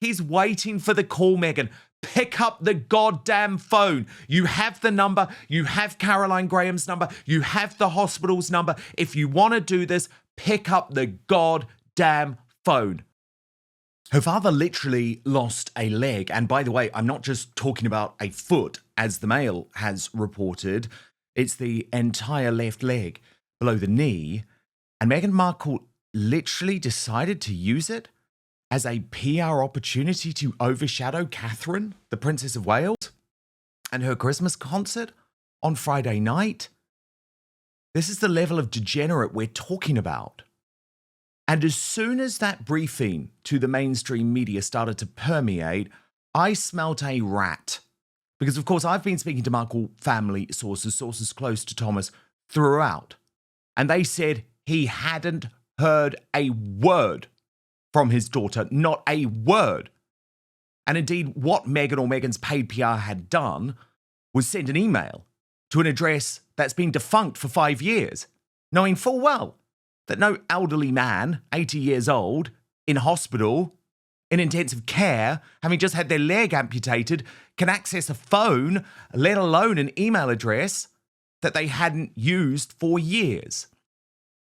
He's waiting for the call, Meghan. Pick up the goddamn phone. You have the number. You have Caroline Graham's number. You have the hospital's number. If you want to do this, pick up the goddamn phone. Her father literally lost a leg. And by the way, I'm not just talking about a foot, as the Mail has reported. It's the entire left leg below the knee. And Meghan Markle literally decided to use it as a PR opportunity to overshadow Catherine, the Princess of Wales, and her Christmas concert on Friday night. This is the level of degenerate we're talking about. And as soon as that briefing to the mainstream media started to permeate, I smelt a rat. Because, of course, I've been speaking to Markle family sources close to Thomas throughout. And they said he hadn't heard a word from his daughter, not a word. And indeed, what Meghan or Meghan's paid PR had done was send an email to an address that's been defunct for 5 years, knowing full well that no elderly man, 80 years old, in hospital, in intensive care, having just had their leg amputated, can access a phone, let alone an email address that they hadn't used for years.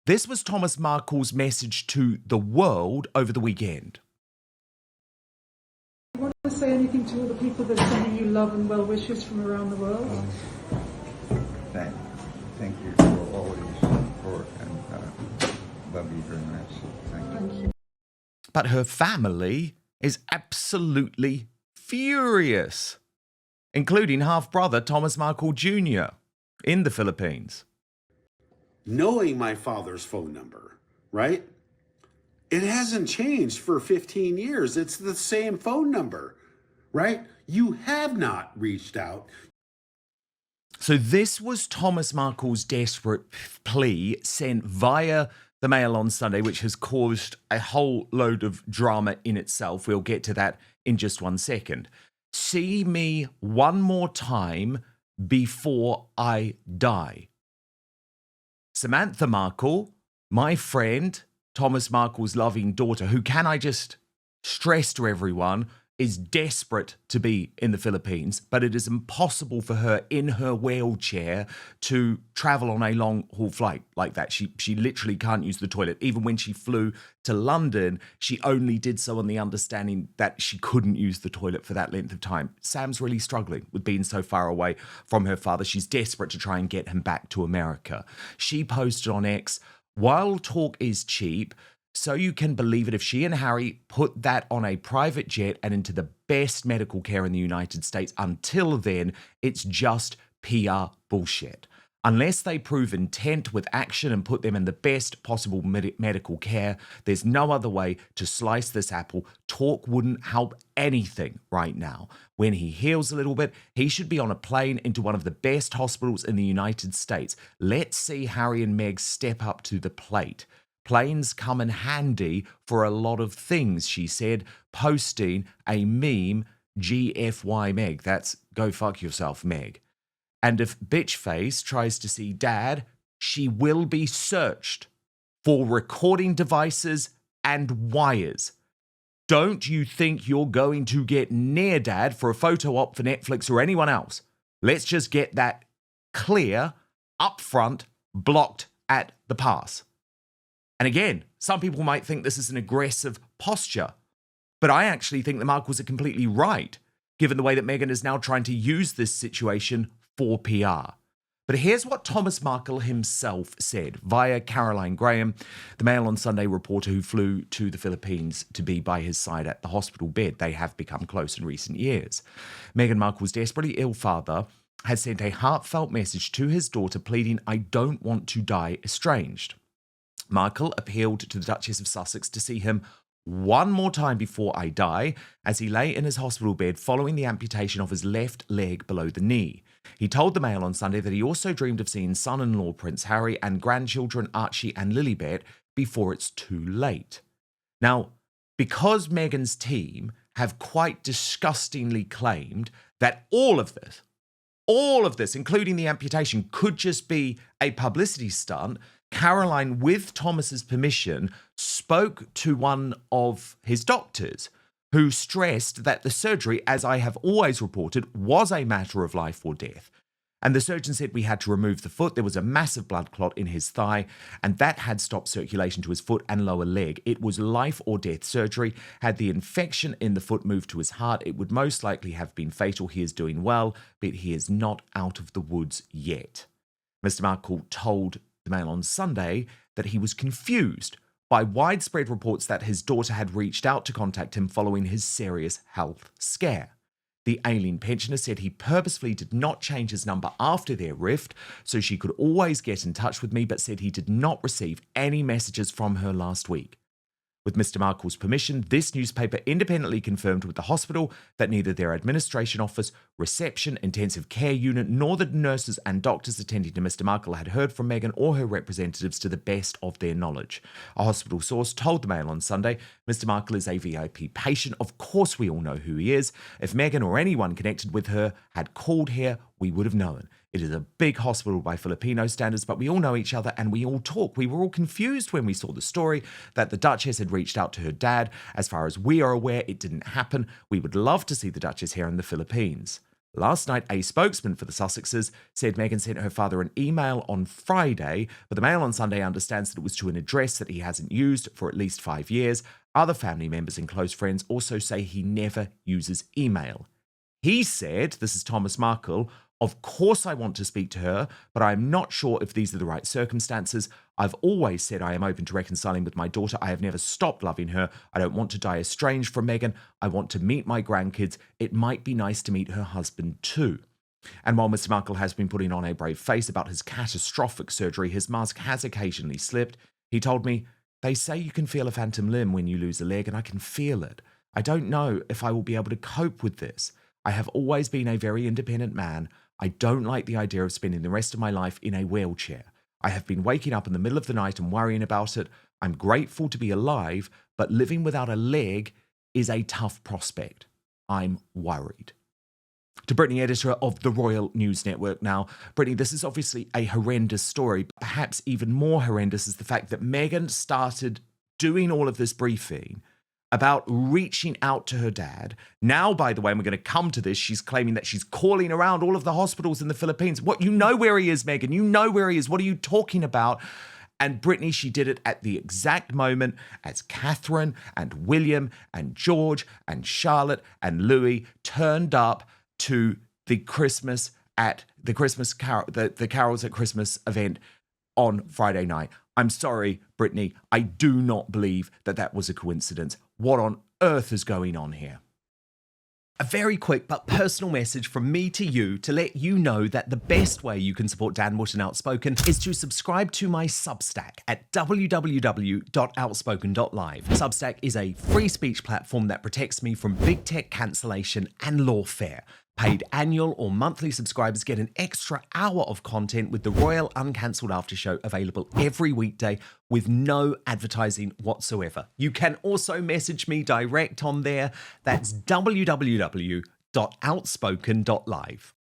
This was Thomas Markle's message to the world over the weekend. Do you want to say anything to all the people that are sending you love and well wishes from around the world? Thank you for all your support and love you very much. Thank you. But her family is absolutely furious, including half-brother Thomas Markle Jr. in the Philippines. Knowing my father's phone number, right? It hasn't changed for 15 years. It's the same phone number, right? You have not reached out. So this was Thomas Markle's desperate plea sent via the Mail on Sunday, which has caused a whole load of drama in itself. We'll get to that in just 1 second. See me one more time before I die. Samantha Markle, my friend, Thomas Markle's loving daughter, who, can I just stress to everyone, is desperate to be in the Philippines, but it is impossible for her in her wheelchair to travel on a long-haul flight like that. She literally can't use the toilet. Even when she flew to London, she only did so on the understanding that she couldn't use the toilet for that length of time. Sam's really struggling with being so far away from her father. She's desperate to try and get him back to America. She posted on X, "While talk is cheap, so you can believe it, if she and Harry put that on a private jet and into the best medical care in the United States, until then, it's just PR bullshit. Unless they prove intent with action and put them in the best possible medical care, there's no other way to slice this apple. Talk wouldn't help anything right now. When he heals a little bit, he should be on a plane into one of the best hospitals in the United States. Let's see Harry and Meg step up to the plate. Planes come in handy for a lot of things," she said, posting a meme, GFY Meg. That's go fuck yourself, Meg. And if Bitchface tries to see Dad, she will be searched for recording devices and wires. Don't you think you're going to get near Dad for a photo op for Netflix or anyone else? Let's just get that clear, upfront, blocked at the pass. And again, some people might think this is an aggressive posture, but I actually think the Markles are completely right, given the way that Meghan is now trying to use this situation for PR. But here's what Thomas Markle himself said via Caroline Graham, the Mail on Sunday reporter who flew to the Philippines to be by his side at the hospital bed. They have become close in recent years. Meghan Markle's desperately ill father has sent a heartfelt message to his daughter pleading, "I don't want to die estranged." Markle appealed to the Duchess of Sussex to see him one more time before I die, as he lay in his hospital bed following the amputation of his left leg below the knee. He told the Mail on Sunday that he also dreamed of seeing son-in-law Prince Harry and grandchildren Archie and Lilibet before it's too late. Now, because Meghan's team have quite disgustingly claimed that all of this, including the amputation, could just be a publicity stunt, Caroline, with Thomas's permission, spoke to one of his doctors who stressed that the surgery, as I have always reported, was a matter of life or death. And the surgeon said we had to remove the foot. There was a massive blood clot in his thigh, and that had stopped circulation to his foot and lower leg. It was life or death surgery. Had the infection in the foot moved to his heart, it would most likely have been fatal. He is doing well, but he is not out of the woods yet. Mr. Markle told the Mail on Sunday that he was confused by widespread reports that his daughter had reached out to contact him following his serious health scare. The ailing pensioner said he purposefully did not change his number after their rift so she could always get in touch with me, but said he did not receive any messages from her last week. With Mr. Markle's permission, this newspaper independently confirmed with the hospital that neither their administration office, reception, intensive care unit, nor the nurses and doctors attending to Mr. Markle had heard from Meghan or her representatives to the best of their knowledge. A hospital source told the Mail on Sunday, Mr. Markle is a VIP patient. Of course we all know who he is. If Meghan or anyone connected with her had called here, we would have known. It is a big hospital by Filipino standards, but we all know each other and we all talk. We were all confused when we saw the story that the Duchess had reached out to her dad. As far as we are aware, it didn't happen. We would love to see the Duchess here in the Philippines. Last night, a spokesman for the Sussexes said Meghan sent her father an email on Friday, but the Mail on Sunday understands that it was to an address that he hasn't used for at least 5 years. Other family members and close friends also say he never uses email. He said, this is Thomas Markle, of course I want to speak to her, but I am not sure if these are the right circumstances. I've always said I am open to reconciling with my daughter. I have never stopped loving her. I don't want to die estranged from Meghan. I want to meet my grandkids. It might be nice to meet her husband too. And while Mr. Markle has been putting on a brave face about his catastrophic surgery, his mask has occasionally slipped. He told me, they say you can feel a phantom limb when you lose a leg, and I can feel it. I don't know if I will be able to cope with this. I have always been a very independent man. I don't like the idea of spending the rest of my life in a wheelchair. I have been waking up in the middle of the night and worrying about it. I'm grateful to be alive, but living without a leg is a tough prospect. I'm worried. To Brittany, editor of the Royal News Network now. Brittany, this is obviously a horrendous story. But perhaps even more horrendous is the fact that Meghan started doing all of this briefing about reaching out to her dad. Now, by the way, and we're going to come to this, she's claiming that she's calling around all of the hospitals in the Philippines. What, you know where he is, Meghan. You know where he is. What are you talking about? And Brittany, she did it at the exact moment as Catherine and William and George and Charlotte and Louis turned up to the Christmas Carols at Christmas event on Friday night. I'm sorry, Brittany, I do not believe that that was a coincidence. What on earth is going on here? A very quick but personal message from me to you to let you know that the best way you can support Dan Wootton Outspoken is to subscribe to my Substack at www.outspoken.live. Substack is a free speech platform that protects me from big tech cancellation and lawfare. Paid annual or monthly subscribers get an extra hour of content with the Royal Uncancelled After Show available every weekday with no advertising whatsoever. You can also message me direct on there. That's www.outspoken.live.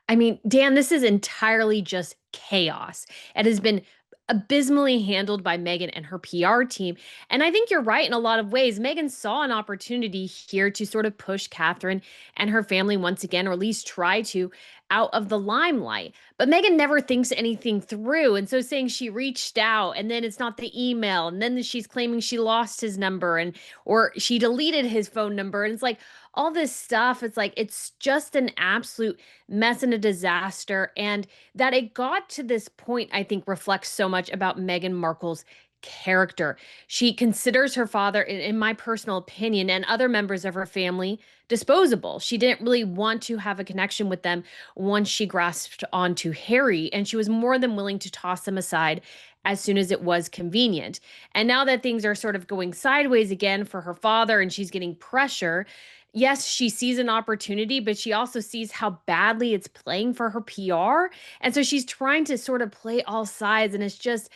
I mean, Dan, this is entirely just chaos. It has been abysmally handled by Meghan and her PR team. And I think you're right in a lot of ways. Meghan saw an opportunity here to sort of push Catherine and her family once again, or at least try to, out of the limelight. But Meghan never thinks anything through. And so saying she reached out and then it's not the email, and then she's claiming she lost his number or she deleted his phone number. And it's like all this stuff. It's like it's just an absolute mess and a disaster. And that it got to this point, I think, reflects so much about Meghan Markle's character. She considers her father, in my personal opinion, and other members of her family disposable. She didn't really want to have a connection with them once she grasped onto Harry, and she was more than willing to toss them aside as soon as it was convenient. And now that things are sort of going sideways again for her father and she's getting pressure, yes, she sees an opportunity, but she also sees how badly it's playing for her PR. And so she's trying to sort of play all sides, and it's just,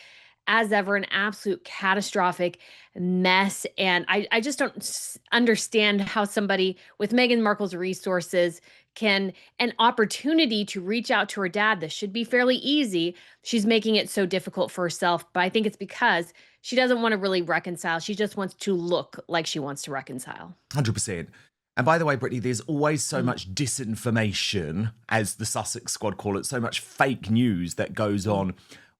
as ever, an absolute catastrophic mess. And I just don't understand how somebody with Meghan Markle's resources an opportunity to reach out to her dad. This should be fairly easy. She's making it so difficult for herself. But I think it's because she doesn't want to really reconcile. She just wants to look like she wants to reconcile. 100%. And by the way, Brittany, there's always so Mm. much disinformation, as the Sussex squad call it, so much fake news that goes on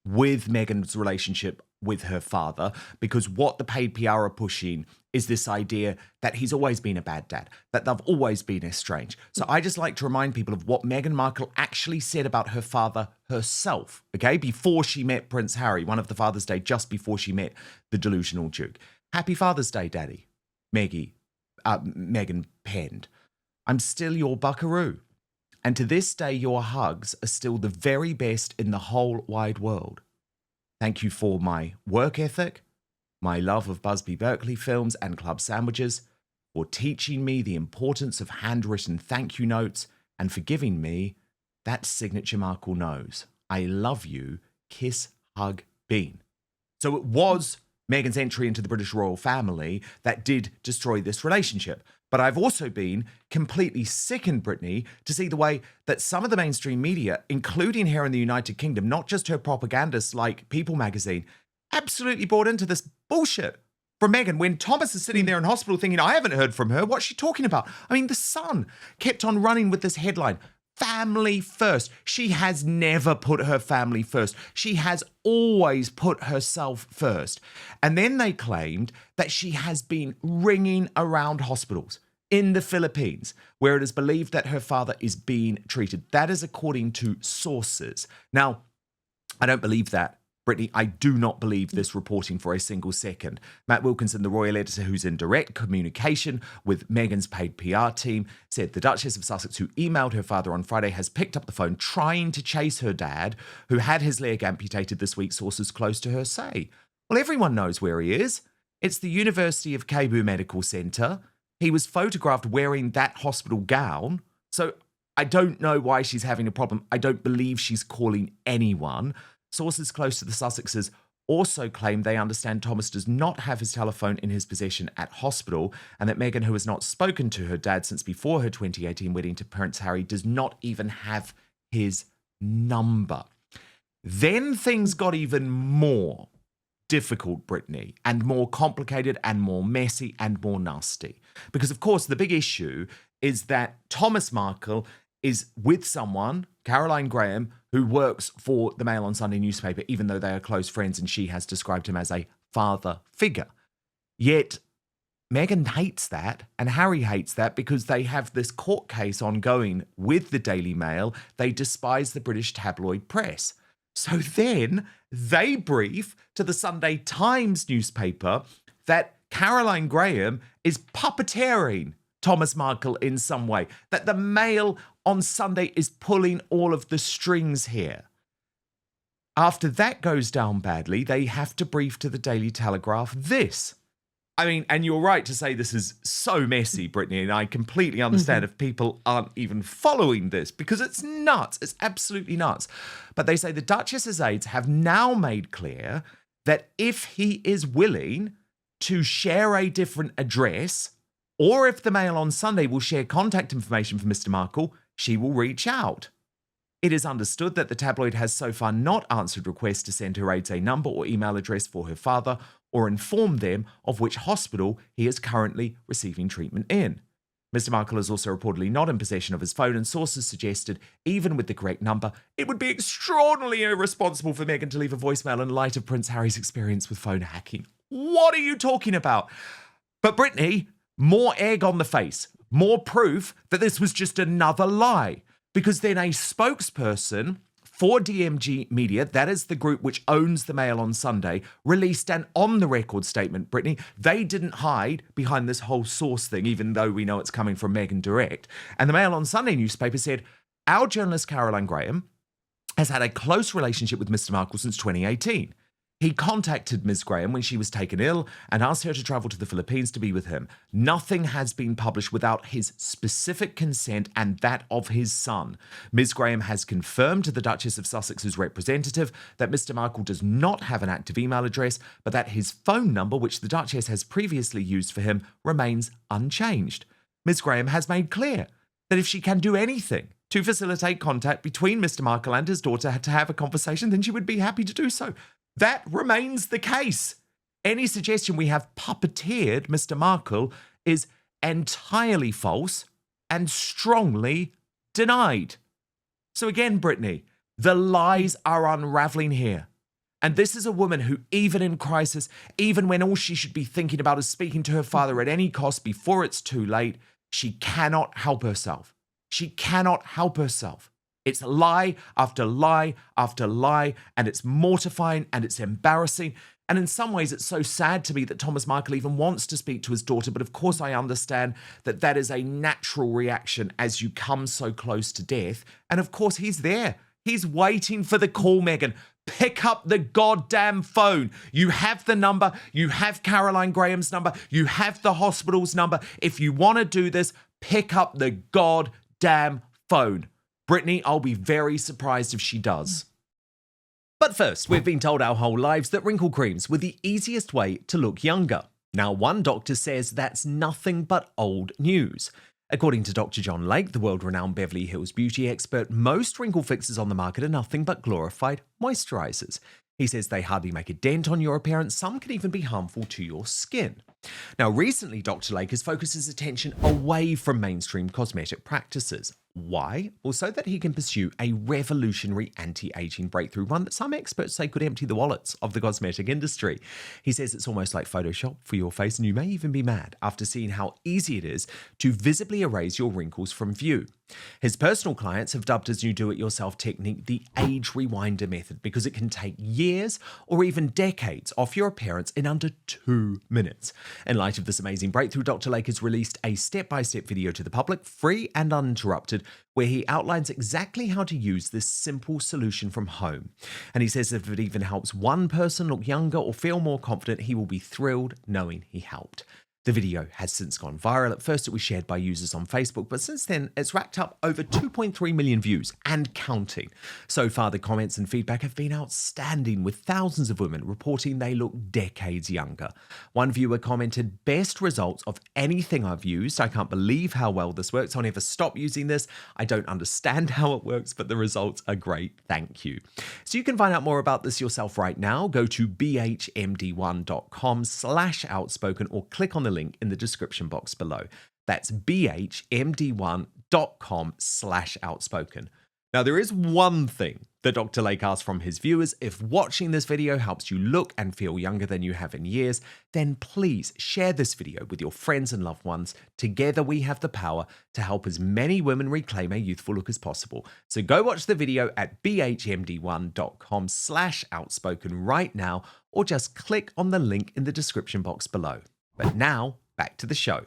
with Meghan's relationship with her father, because what the paid PR are pushing is this idea that he's always been a bad dad, that they've always been estranged. So I just like to remind people of what Meghan Markle actually said about her father herself, okay, before she met Prince Harry, one of the Father's Day, just before she met the delusional Duke. Happy Father's Day, Daddy. Meghan penned. I'm still your buckaroo. And to this day, your hugs are still the very best in the whole wide world. Thank you for my work ethic, my love of Busby Berkeley films and club sandwiches, for teaching me the importance of handwritten thank you notes, and for giving me that signature Markle nose. I love you. Kiss, hug, bean. So it was Meghan's entry into the British royal family that did destroy this relationship. But I've also been completely sickened, Brittany, to see the way that some of the mainstream media, including here in the United Kingdom, not just her propagandists like People magazine, absolutely bought into this bullshit from Meghan when Thomas is sitting there in hospital thinking, I haven't heard from her. What's she talking about? I mean, the Sun kept on running with this headline. Family first. She has never put her family first. She has always put herself first. And then they claimed that she has been ringing around hospitals in the Philippines, where it is believed that her father is being treated. That is according to sources. Now, I don't believe that, Brittany. I do not believe this reporting for a single second. Matt Wilkinson, the royal editor who's in direct communication with Meghan's paid PR team, said the Duchess of Sussex, who emailed her father on Friday, has picked up the phone trying to chase her dad, who had his leg amputated this week, sources close to her say. Well, everyone knows where he is. It's the University of Cebu Medical Centre. He was photographed wearing that hospital gown. So I don't know why she's having a problem. I don't believe she's calling anyone. Sources close to the Sussexes also claim they understand Thomas does not have his telephone in his possession at hospital, and that Meghan, who has not spoken to her dad since before her 2018 wedding to Prince Harry, does not even have his number. Then things got even more difficult, Brittany, and more complicated and more messy and more nasty. Because, of course, the big issue is that Thomas Markle is with someone, Caroline Graham, who works for the Mail on Sunday newspaper, even though they are close friends and she has described him as a father figure. Yet Meghan hates that and Harry hates that because they have this court case ongoing with the Daily Mail. They despise the British tabloid press. So then they brief to the Sunday Times newspaper that Caroline Graham is puppeteering Thomas Markle in some way, that the Mail on Sunday is pulling all of the strings here. After that goes down badly, they have to brief to the Daily Telegraph this. I mean, and you're right to say this is so messy, Brittany, and I completely understand if people aren't even following this, because it's nuts. It's absolutely nuts. But they say the Duchess's aides have now made clear that if he is willing to share a different address, or if the Mail on Sunday will share contact information for Mr. Markle, she will reach out. It is understood that the tabloid has so far not answered requests to send her aides a number or email address for her father or inform them of which hospital he is currently receiving treatment in. Mr. Markle is also reportedly not in possession of his phone, and sources suggested, even with the correct number, it would be extraordinarily irresponsible for Meghan to leave a voicemail in light of Prince Harry's experience with phone hacking. What are you talking about? But Brittany, more egg on the face, more proof that this was just another lie. Because then a spokesperson for DMG Media, that is the group which owns the Mail on Sunday, released an on-the-record statement, Brittany. They didn't hide behind this whole source thing, even though we know it's coming from Meghan direct. And the Mail on Sunday newspaper said, our journalist Caroline Graham has had a close relationship with Mr. Markle since 2018. He contacted Ms. Graham when she was taken ill and asked her to travel to the Philippines to be with him. Nothing has been published without his specific consent and that of his son. Ms. Graham has confirmed to the Duchess of Sussex's representative that Mr. Markle does not have an active email address, but that his phone number, which the Duchess has previously used for him, remains unchanged. Ms. Graham has made clear that if she can do anything to facilitate contact between Mr. Markle and his daughter to have a conversation, then she would be happy to do so. That remains the case. Any suggestion we have puppeteered Mr. Markle is entirely false and strongly denied. So again, Brittany, the lies are unraveling here. And this is a woman who, even in crisis, even when all she should be thinking about is speaking to her father at any cost before it's too late, she cannot help herself. She cannot help herself. It's lie after lie after lie, and it's mortifying and it's embarrassing. And in some ways, it's so sad to me that Thomas Markle even wants to speak to his daughter. But of course, I understand that that is a natural reaction as you come so close to death. And of course, he's there. He's waiting for the call, Meghan. Pick up the goddamn phone. You have the number. You have Caroline Graham's number. You have the hospital's number. If you want to do this, pick up the goddamn phone. Brittany, I'll be very surprised if she does. But first, we've been told our whole lives that wrinkle creams were the easiest way to look younger. Now, one doctor says that's nothing but old news. According to Dr. John Lake, the world-renowned Beverly Hills beauty expert, most wrinkle fixes on the market are nothing but glorified moisturizers. He says they hardly make a dent on your appearance. Some can even be harmful to your skin. Now, recently, Dr. Lake has focused his attention away from mainstream cosmetic practices. Why? Well, so that he can pursue a revolutionary anti-aging breakthrough, one that some experts say could empty the wallets of the cosmetic industry. He says it's almost like Photoshop for your face, and you may even be mad after seeing how easy it is to visibly erase your wrinkles from view. His personal clients have dubbed his new do-it-yourself technique the age rewinder method because it can take years or even decades off your appearance in under 2 minutes. In light of this amazing breakthrough, Dr. Lake has released a step-by-step video to the public, free and uninterrupted, where he outlines exactly how to use this simple solution from home. And he says if it even helps one person look younger or feel more confident, he will be thrilled knowing he helped. The video has since gone viral. At first, it was shared by users on Facebook, but since then, it's racked up over 2.3 million views and counting. So far, the comments and feedback have been outstanding, with thousands of women reporting they look decades younger. One viewer commented, "Best results of anything I've used. I can't believe how well this works. I'll never stop using this. I don't understand how it works, but the results are great. Thank you." So you can find out more about this yourself right now. Go to bhmd1.com/outspoken or click on the link in the description box below. That's bhmd1.com/outspoken. Now, there is one thing that Dr. Lake asked from his viewers. If watching this video helps you look and feel younger than you have in years, then please share this video with your friends and loved ones. Together, we have the power to help as many women reclaim a youthful look as possible. So go watch the video at bhmd1.com/outspoken right now, or just click on the link in the description box below. But now, back to the show.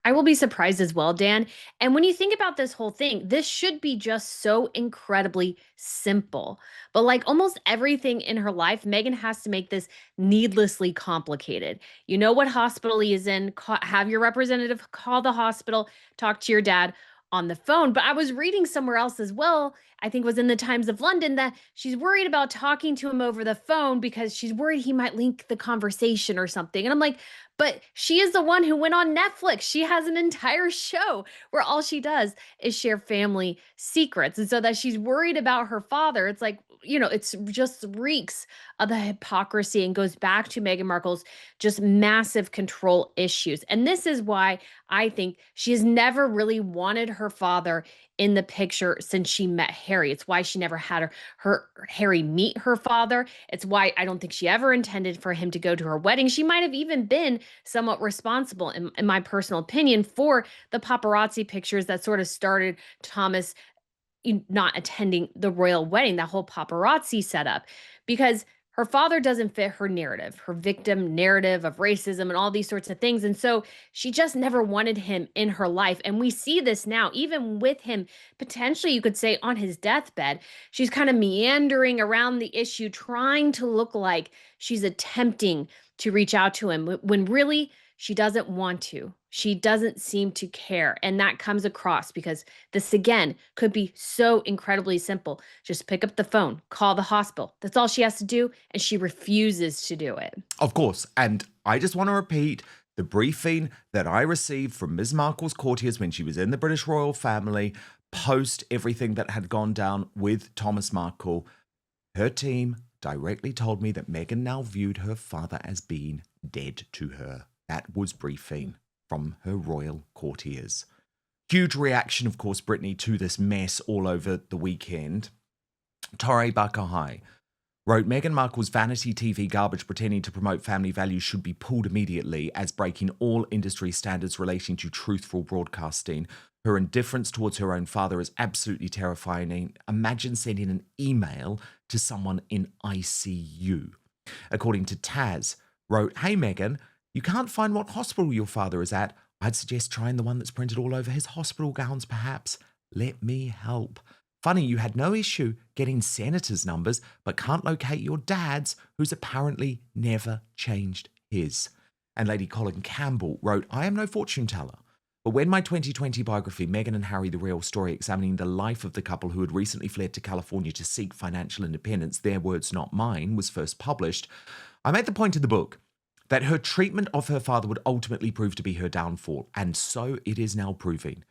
I will be surprised as well, Dan. And when you think about this whole thing, this should be just so incredibly simple. But like almost everything in her life, Meghan has to make this needlessly complicated. You know what hospital he is in, have your representative call the hospital, talk to your dad on the phone. But I was reading somewhere else as well, I think it was in the Times of London, that she's worried about talking to him over the phone because she's worried he might link the conversation or something. And I'm like, but she is the one who went on Netflix. She has an entire show where all she does is share family secrets. And so that she's worried about her father, it's like, you know, it's just reeks of the hypocrisy and goes back to Meghan Markle's just massive control issues. And this is why I think she has never really wanted her father in the picture since she met Harry. It's why she never had her Harry meet her father. It's why I don't think she ever intended for him to go to her wedding. She might have even been somewhat responsible, in my personal opinion, for the paparazzi pictures that sort of started Thomas not attending the royal wedding, that whole paparazzi setup, because her father doesn't fit her narrative, her victim narrative of racism and all these sorts of things. And so she just never wanted him in her life. And we see this now, even with him potentially, you could say, on his deathbed. She's kind of meandering around the issue, trying to look like she's attempting to reach out to him when really she doesn't want to. She doesn't seem to care. And that comes across because this, again, could be so incredibly simple. Just pick up the phone, call the hospital. That's all she has to do. And she refuses to do it. Of course. And I just want to repeat the briefing that I received from Ms. Markle's courtiers when she was in the British royal family, post everything that had gone down with Thomas Markle. Her team directly told me that Meghan now viewed her father as being dead to her. That was briefing from her royal courtiers. Huge reaction, of course, Brittany, to this mess all over the weekend. Torre Bakahai wrote, Meghan Markle's vanity TV garbage pretending to promote family values should be pulled immediately as breaking all industry standards relating to truthful broadcasting. Her indifference towards her own father is absolutely terrifying. Imagine sending an email to someone in ICU. According to Taz, wrote, hey Meghan, you can't find what hospital your father is at. I'd suggest trying the one that's printed all over his hospital gowns, perhaps. Let me help. Funny, you had no issue getting senators' numbers, but can't locate your dad's, who's apparently never changed his. And Lady Colin Campbell wrote, I am no fortune teller, but when my 2020 biography, Meghan and Harry, The Real Story, examining the life of the couple who had recently fled to California to seek financial independence, their words not mine, was first published, I made the point in the book that her treatment of her father would ultimately prove to be her downfall, and so it is now proving.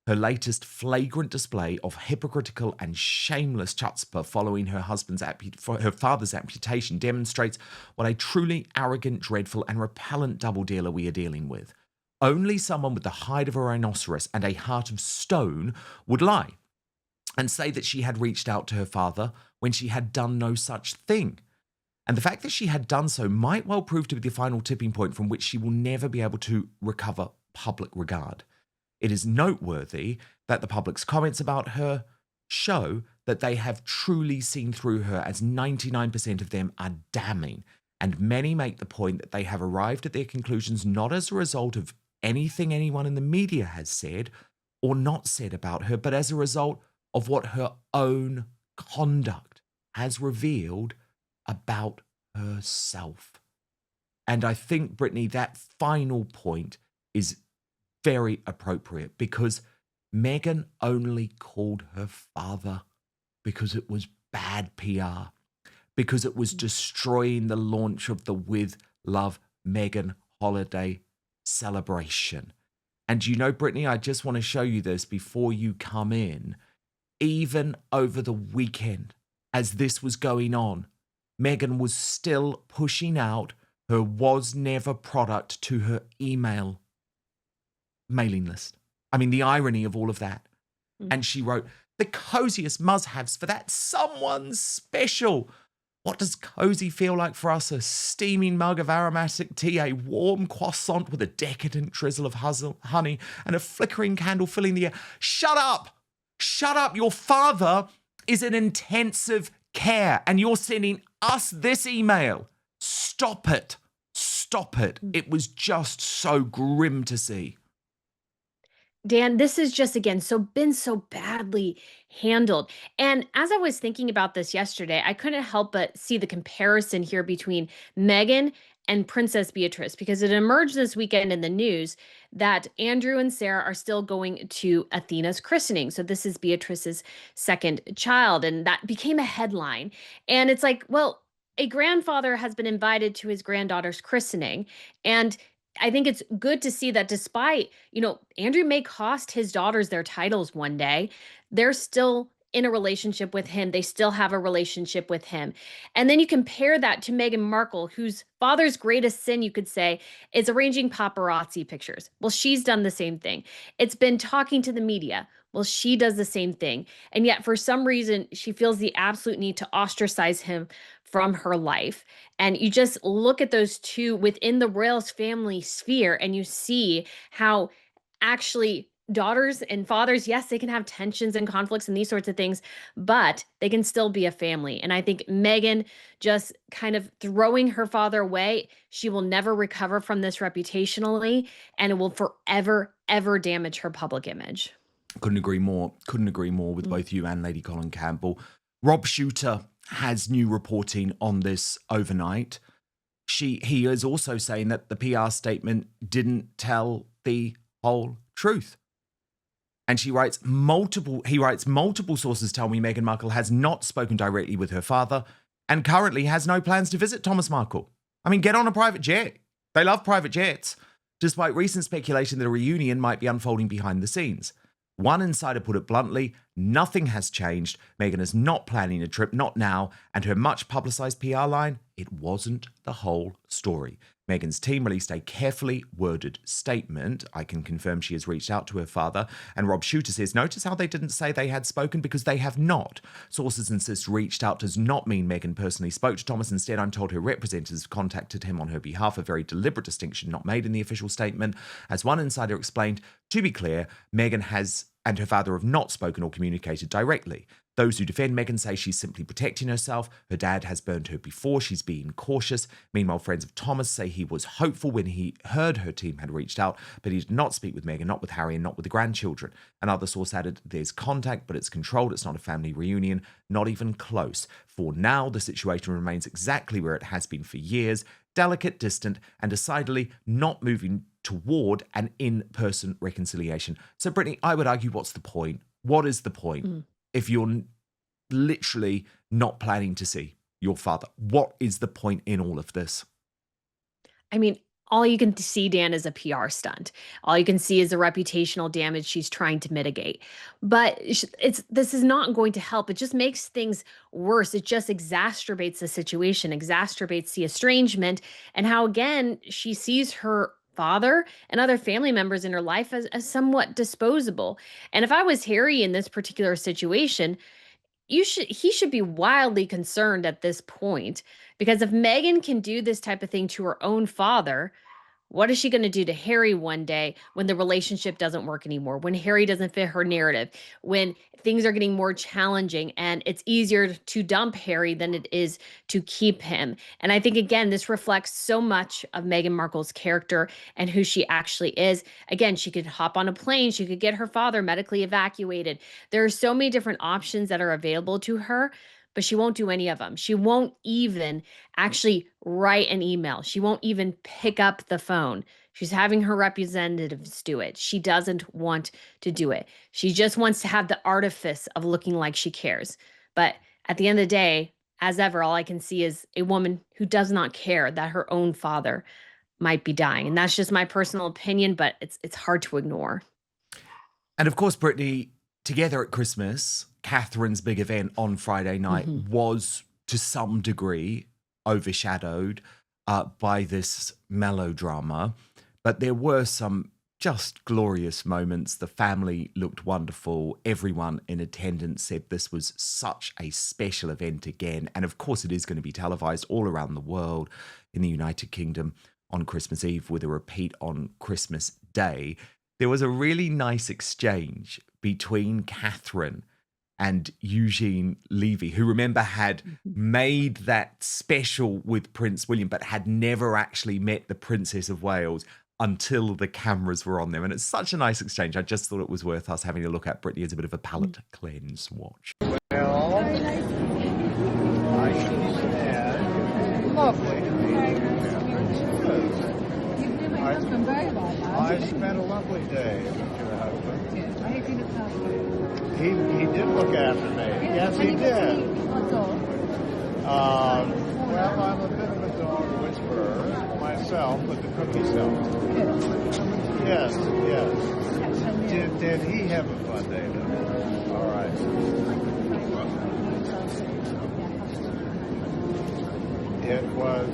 Her latest flagrant display of hypocritical and shameless chutzpah following her father's amputation demonstrates what a truly arrogant, dreadful and repellent double dealer we are dealing with. Only someone with the hide of a rhinoceros and a heart of stone would lie and say that she had reached out to her father when she had done no such thing. And the fact that she had done so might well prove to be the final tipping point from which she will never be able to recover public regard. It is noteworthy that the public's comments about her show that they have truly seen through her, as 99% of them are damning, and many make the point that they have arrived at their conclusions not as a result of anything anyone in the media has said or not said about her, but as a result of what her own conduct has revealed about herself. And I think, Brittany, that final point is very appropriate because Meghan only called her father because it was bad PR, because it was destroying the launch of the With Love Meghan holiday celebration. And you know, Brittany, I just want to show you this before you come in. Even over the weekend, as this was going on, Meghan was still pushing out her was never product to her email mailing list. I mean, the irony of all of that. And she wrote, the coziest must-haves for that someone special. What does cozy feel like for us? A steaming mug of aromatic tea, a warm croissant with a decadent drizzle of honey, and a flickering candle filling the air. Shut up! Shut up! Your father is in intensive care, and you're sending us this email. Stop it. Stop it. It was just so grim to see. Dan, this is just, again, been so badly handled. And as I was thinking about this yesterday, I couldn't help but see the comparison here between Meghan and Princess Beatrice, because it emerged this weekend in the news that Andrew and Sarah are still going to Athena's christening. So this is Beatrice's second child, and that became a headline. And it's like, well, a grandfather has been invited to his granddaughter's christening, and I think it's good to see that despite, Andrew may cost his daughters their titles one day, they're still in a relationship with him. They still have a relationship with him. And then you compare that to Meghan Markle, whose father's greatest sin, you could say, is arranging paparazzi pictures. Well, she's done the same thing. It's been talking to the media. Well, she does the same thing. And yet, for some reason, she feels the absolute need to ostracize him from her life. And you just look at those two within the royals family sphere, and you see how actually daughters and fathers, yes, they can have tensions and conflicts and these sorts of things, but they can still be a family. And I think Meghan just kind of throwing her father away, she will never recover from this reputationally, and it will forever, ever damage her public image. Couldn't agree more. Couldn't agree more with both you and Lady Colin Campbell. Rob Shooter has new reporting on this overnight. He is also saying that the PR statement didn't tell the whole truth. And he writes multiple sources tell me Meghan Markle has not spoken directly with her father and currently has no plans to visit Thomas Markle. I mean, get on a private jet. They love private jets, despite recent speculation that a reunion might be unfolding behind the scenes. One insider put it bluntly, nothing has changed. Meghan is not planning a trip, not now, and her much publicized PR line, it wasn't the whole story. Meghan's team released a carefully worded statement. I can confirm she has reached out to her father. And Rob Shooter says, notice how they didn't say they had spoken because they have not. Sources insist reached out does not mean Meghan personally spoke to Thomas. Instead, I'm told her representatives contacted him on her behalf, a very deliberate distinction not made in the official statement. As one insider explained, to be clear, Meghan has and her father have not spoken or communicated directly. Those who defend Meghan say she's simply protecting herself. Her dad has burned her before. She's being cautious. Meanwhile, friends of Thomas say he was hopeful when he heard her team had reached out, but he did not speak with Meghan, not with Harry, and not with the grandchildren. Another source added, there's contact, but it's controlled. It's not a family reunion, not even close. For now, the situation remains exactly where it has been for years, delicate, distant, and decidedly not moving toward an in-person reconciliation. So, Brittany, I would argue, what's the point? What is the point? If you're literally not planning to see your father, what is the point in all of this? I mean, all you can see, Dan, is a PR stunt. All you can see is the reputational damage she's trying to mitigate. But this is not going to help. It just makes things worse. It just exacerbates the situation, exacerbates the estrangement, and how, again, she sees her father and other family members in her life as somewhat disposable. And if I was Harry in this particular situation, he should be wildly concerned at this point, because if Meghan can do this type of thing to her own father, what is she going to do to Harry one day when the relationship doesn't work anymore, when Harry doesn't fit her narrative, when things are getting more challenging and it's easier to dump Harry than it is to keep him? And I think, again, this reflects so much of Meghan Markle's character and who she actually is. Again, she could hop on a plane, she could get her father medically evacuated. There are so many different options that are available to her, but she won't do any of them. She won't even actually write an email. She won't even pick up the phone. She's having her representatives do it. She doesn't want to do it. She just wants to have the artifice of looking like she cares. But at the end of the day, as ever, all I can see is a woman who does not care that her own father might be dying. And that's just my personal opinion, but it's hard to ignore. And of course, Brittany, together at Christmas, Catherine's big event on Friday night was to some degree overshadowed by this melodrama. But there were some just glorious moments. The family looked wonderful. Everyone in attendance said this was such a special event again. And of course, it is going to be televised all around the world, in the United Kingdom on Christmas Eve with a repeat on Christmas Day. There was a really nice exchange between Catherine and Eugene Levy, who, remember, had made that special with Prince William, but had never actually met the Princess of Wales until the cameras were on them. And it's such a nice exchange. I just thought it was worth us having a look at, Brittany, as a bit of a palate cleanse watch. Well, I should say, lovely to meet you, Catherine. I spent a lovely day with your husband. He did look after me. Yes, he did. Well, I'm a bit of a dog whisperer myself, but the cookies don't. Yes. Did he have a fun day though? All right. It was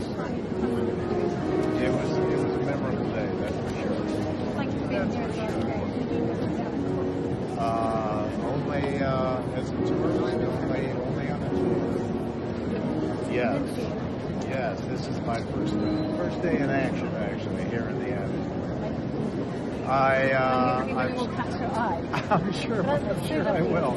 a memorable day, that's for sure. That's for sure. Only as a tourist, only on a tour. Yes. This is my first day in action, actually, here in the attic. Will catch your eye. I'm sure I will.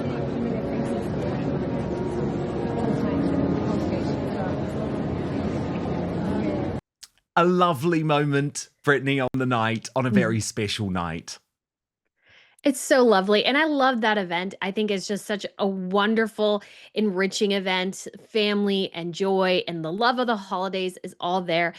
A lovely moment, Brittany, on the night, on a very special night. It's so lovely. And I love that event. I think it's just such a wonderful, enriching event. Family and joy and the love of the holidays is all there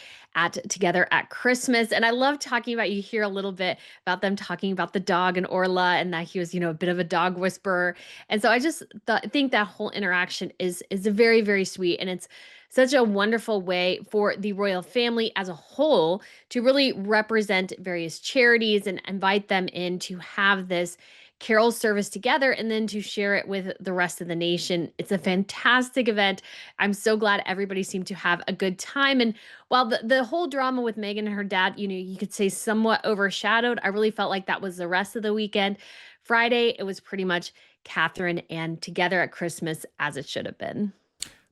together at Christmas. And I love talking about, you hear a little bit about them talking about the dog and Orla, and that he was, a bit of a dog whisperer. And so I just think that whole interaction is a very, very sweet. And it's such a wonderful way for the royal family as a whole to really represent various charities and invite them in to have this Carol's service together and then to share it with the rest of the nation. It's a fantastic event. I'm so glad everybody seemed to have a good time. And while the whole drama with Meghan and her dad, you could say somewhat overshadowed, I really felt like that was the rest of the weekend. Friday, it was pretty much Catherine and Together at Christmas as it should have been.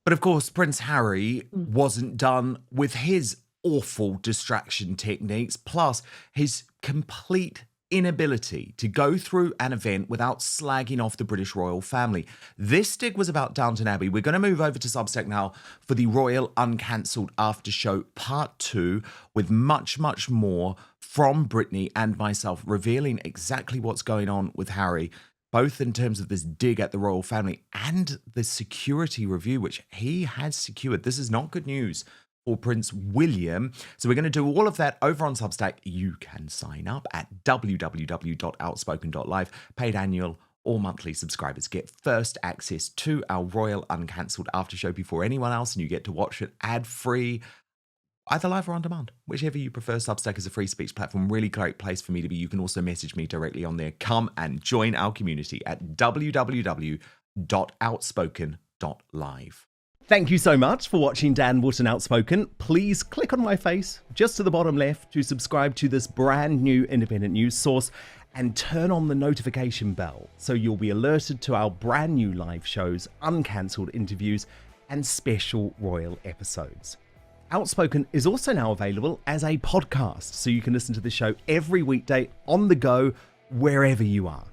But of course, Prince Harry wasn't done with his awful distraction techniques, plus his complete inability to go through an event without slagging off the British royal family. This dig was about Downton Abbey. We're going to move over to Substack now for the Royal Uncancelled After Show Part 2 with much, much more from Brittany and myself revealing exactly what's going on with Harry, both in terms of this dig at the royal family and the security review, which he has secured. This is not good news for Prince William. So we're going to do all of that over on Substack. You can sign up at www.outspoken.live. Paid annual or monthly subscribers get first access to our Royal Uncancelled After Show before anyone else, and you get to watch it ad-free, either live or on demand, whichever you prefer. Substack is a free speech platform, really great place for me to be. You can also message me directly on there. Come and join our community at www.outspoken.live. Thank you so much for watching Dan Wootton Outspoken. Please click on my face just to the bottom left to subscribe to this brand new independent news source and turn on the notification bell so you'll be alerted to our brand new live shows, uncancelled interviews, and special royal episodes. Outspoken is also now available as a podcast, so you can listen to the show every weekday on the go, wherever you are.